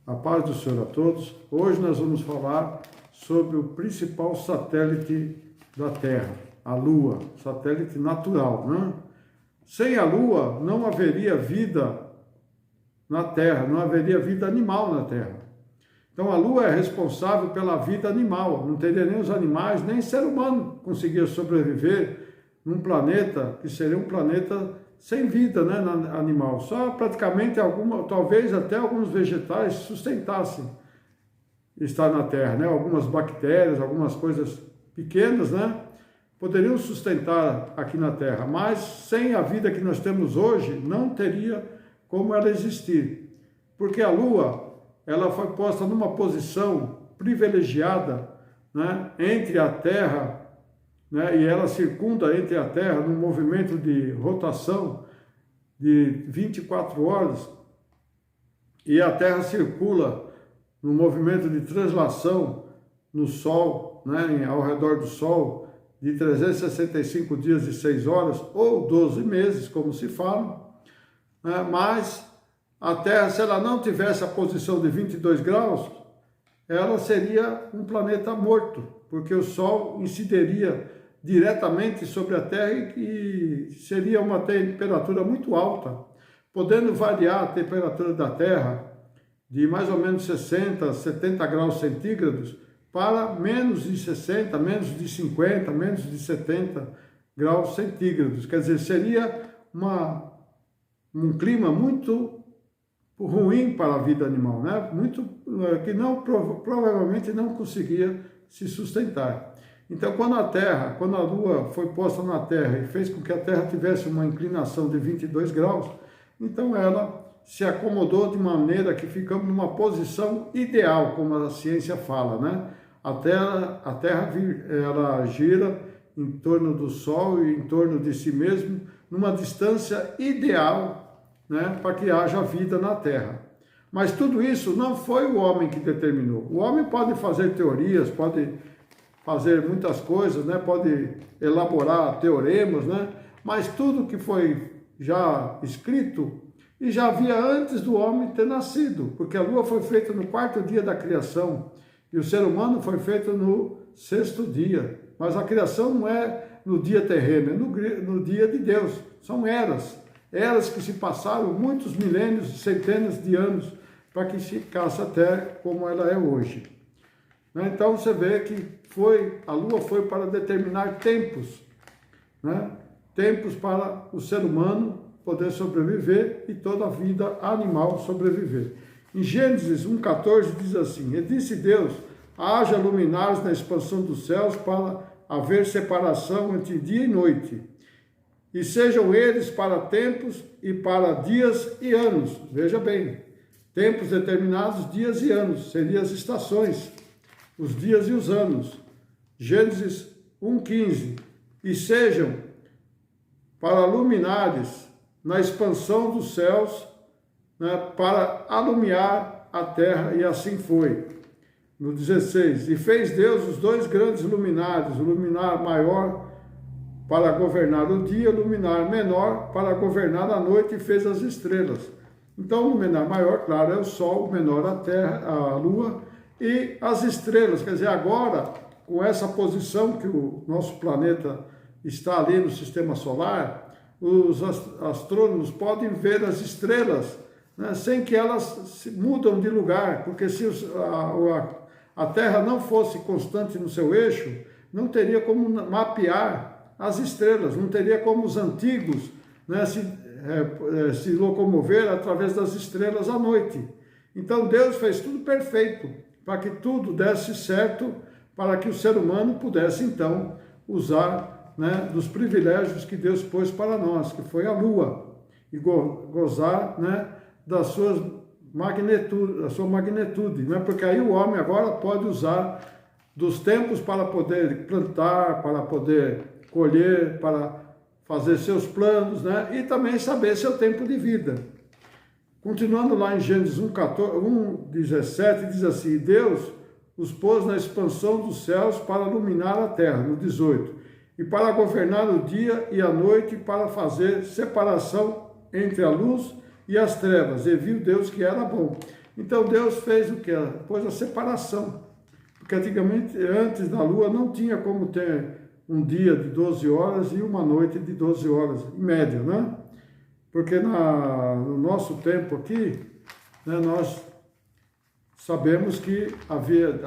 A paz do Senhor a todos. Hoje nós vamos falar sobre o principal satélite da Terra, a Lua, satélite natural, né? Sem a Lua não haveria vida na Terra, não haveria vida animal na Terra. Então a Lua é responsável pela vida animal, não teria nem os animais, nem ser humano conseguia sobreviver num planeta que seria um planeta sem vida, né, animal. Só praticamente talvez até alguns vegetais sustentassem estar na Terra, né? Algumas bactérias, algumas coisas pequenas, né, poderiam sustentar aqui na Terra, mas sem a vida que nós temos hoje, não teria como ela existir. Porque a Lua, ela foi posta numa posição privilegiada, né, entre a Terra, né, e ela circunda entre a Terra num movimento de rotação de 24 horas, e a Terra circula no movimento de translação no Sol, né, ao redor do Sol, de 365 dias e 6 horas, ou 12 meses, como se fala, né, mas a Terra, se ela não tivesse a posição de 22 graus, ela seria um planeta morto, porque o Sol incidiria diretamente sobre a Terra e seria uma temperatura muito alta, podendo variar a temperatura da Terra de mais ou menos 60, 70 graus centígrados para menos de 60, menos de 50, menos de 70 graus centígrados. Quer dizer, seria um clima muito ruim para a vida animal, né? Que provavelmente não conseguia se sustentar. Então, quando a Lua foi posta na Terra e fez com que a Terra tivesse uma inclinação de 22 graus, então ela se acomodou de maneira que ficamos numa posição ideal, como a ciência fala, né? A Terra ela gira em torno do Sol e em torno de si mesmo, numa distância ideal, né, para que haja vida na Terra. Mas tudo isso não foi o homem que determinou. O homem pode fazer teorias, pode fazer muitas coisas, né? Pode elaborar teoremas, né? Mas tudo que foi já escrito e já havia antes do homem ter nascido, porque a Lua foi feita no 4º dia da criação e o ser humano foi feito no 6º dia. Mas a criação não é no dia terreno, é no dia de Deus. São eras que se passaram muitos milênios, centenas de anos para que ficasse a Terra como ela é hoje. Então você vê que a Lua foi para determinar tempos, né? Tempos para o ser humano poder sobreviver e toda a vida animal sobreviver. Em Gênesis 1,14 diz assim: E disse Deus, haja luminares na expansão dos céus para haver separação entre dia e noite, e sejam eles para tempos e para dias e anos. Veja bem, tempos determinados, dias e anos, seriam as estações, os dias e os anos. Gênesis 1,15. E sejam para luminares na expansão dos céus, né, para alumiar a terra, e assim foi. No 16. E fez Deus os 2 grandes luminares, o luminar maior para governar o dia, o luminar menor para governar a noite, e fez as estrelas. Então o luminar maior, claro, é o Sol, o menor a terra, a Lua, e as estrelas. Quer dizer, agora, com essa posição que o nosso planeta está ali no sistema solar, os astrônomos podem ver as estrelas, né, sem que elas se mudam de lugar, porque se a Terra não fosse constante no seu eixo, não teria como mapear as estrelas, não teria como os antigos, né, se locomover através das estrelas à noite. Então Deus fez tudo perfeito, para que tudo desse certo, para que o ser humano pudesse então usar, né, dos privilégios que Deus pôs para nós, que foi a Lua, e gozar, né, da sua magnitude, né, porque aí o homem agora pode usar dos tempos para poder plantar, para poder colher, para fazer seus planos, né, e também saber seu tempo de vida. Continuando lá em Gênesis 1,17, diz assim: Deus os pôs na expansão dos céus para iluminar a terra, no 18, e para governar o dia e a noite, para fazer separação entre a luz e as trevas, e viu Deus que era bom. Então Deus fez o que? Pôs a separação. Porque antigamente, antes da lua, não tinha como ter um dia de 12 horas e uma noite de 12 horas, em média, né? Porque no nosso tempo aqui, né, nós sabemos que havia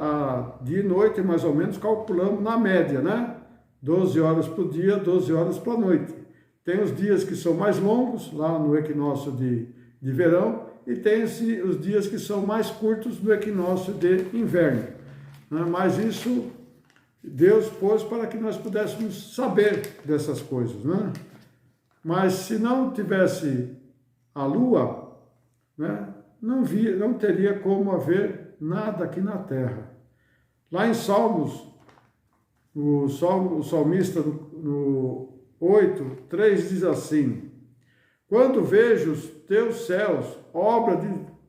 dia e noite, mais ou menos, calculamos na média, né? 12 horas para o dia, 12 horas para a noite. Tem os dias que são mais longos, lá no equinócio de verão, e tem os dias que são mais curtos no equinócio de inverno. Né? Mas isso Deus pôs para que nós pudéssemos saber dessas coisas, né? Mas se não tivesse a lua, né, não teria como haver nada aqui na terra. Lá em Salmos, o salmista no 8:3 diz assim: quando vejo os teus céus, obra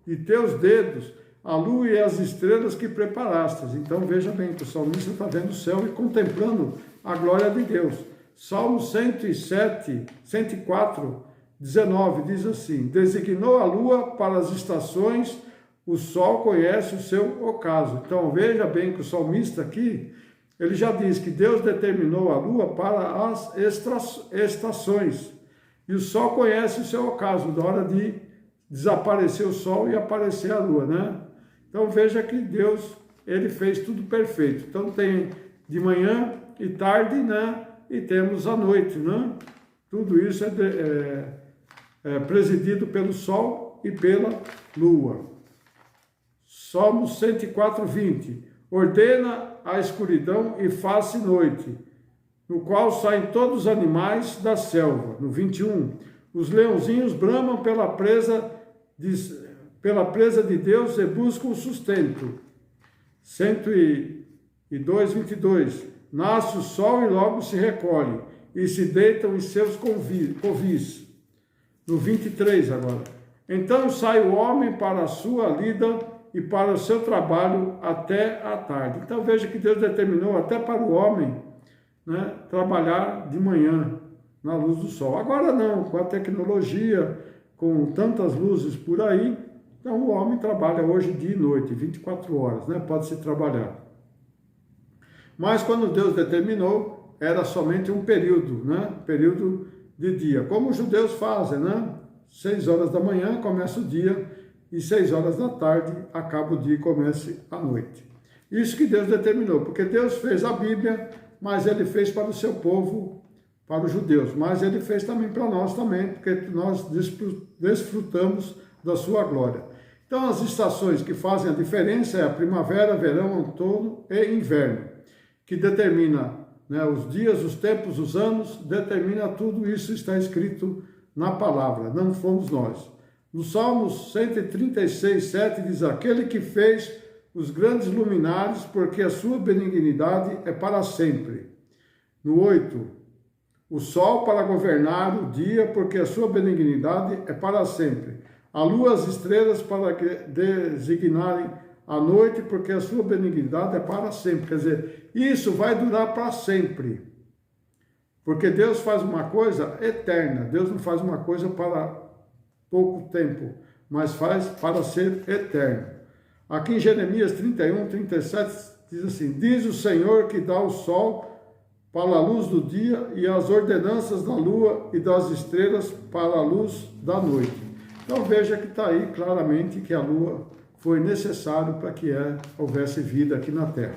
de teus dedos, a lua e as estrelas que preparastes. Então veja bem que o salmista está vendo o céu e contemplando a glória de Deus. Salmo 104:19 diz assim: designou a lua para as estações, o sol conhece o seu ocaso. Então veja bem que o salmista aqui, ele já diz que Deus determinou a lua para as estações, e o sol conhece o seu ocaso, da hora de desaparecer o sol e aparecer a lua, né? Então veja que Deus, ele fez tudo perfeito. Então tem de manhã e tarde, né? E temos a noite, né? Tudo isso é presidido pelo sol e pela lua. Salmos 104:20. Ordena a escuridão e faz-se noite, no qual saem todos os animais da selva. No 21. Os leãozinhos bramam pela presa de Deus e buscam o sustento. 102:22. Nasce o sol e logo se recolhe, e se deitam em seus covis. No 23 agora. Então sai o homem para a sua lida e para o seu trabalho até a tarde. Então veja que Deus determinou até para o homem, né, trabalhar de manhã, na luz do sol. Agora não, com a tecnologia, com tantas luzes por aí, então o homem trabalha hoje dia e noite, 24 horas, né, pode-se trabalhar. Mas quando Deus determinou, era somente um período, né? Período de dia. Como os judeus fazem, né? 6 horas da manhã começa o dia e 6 horas da tarde acaba o dia e começa a noite. Isso que Deus determinou, porque Deus fez a Bíblia, mas Ele fez para o seu povo, para os judeus. Mas Ele fez também para nós também, porque nós desfrutamos da sua glória. Então as estações que fazem a diferença é a primavera, verão, outono e inverno, que determina, né, os dias, os tempos, os anos, determina tudo isso, está escrito na palavra, não fomos nós. No Salmos 136:7 diz: aquele que fez os grandes luminares, porque a sua benignidade é para sempre. No 8, o sol para governar o dia, porque a sua benignidade é para sempre. A lua, as estrelas para designarem a noite, porque a sua benignidade é para sempre. Quer dizer, isso vai durar para sempre. Porque Deus faz uma coisa eterna. Deus não faz uma coisa para pouco tempo, mas faz para ser eterno. Aqui em Jeremias 31:37 diz assim: diz o Senhor que dá o sol para a luz do dia e as ordenanças da lua e das estrelas para a luz da noite. Então veja que está aí claramente que a lua foi necessário para que houvesse vida aqui na Terra.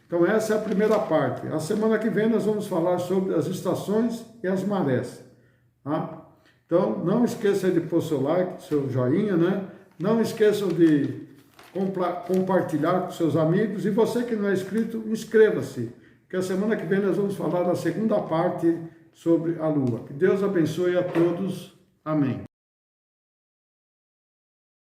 Então essa é a primeira parte. A semana que vem nós vamos falar sobre as estações e as marés. Tá? Então não esqueça de pôr seu like, seu joinha, né? Não esqueçam de compartilhar com seus amigos. E você que não é inscrito, inscreva-se. Porque a semana que vem nós vamos falar da segunda parte sobre a lua. Que Deus abençoe a todos. Amém.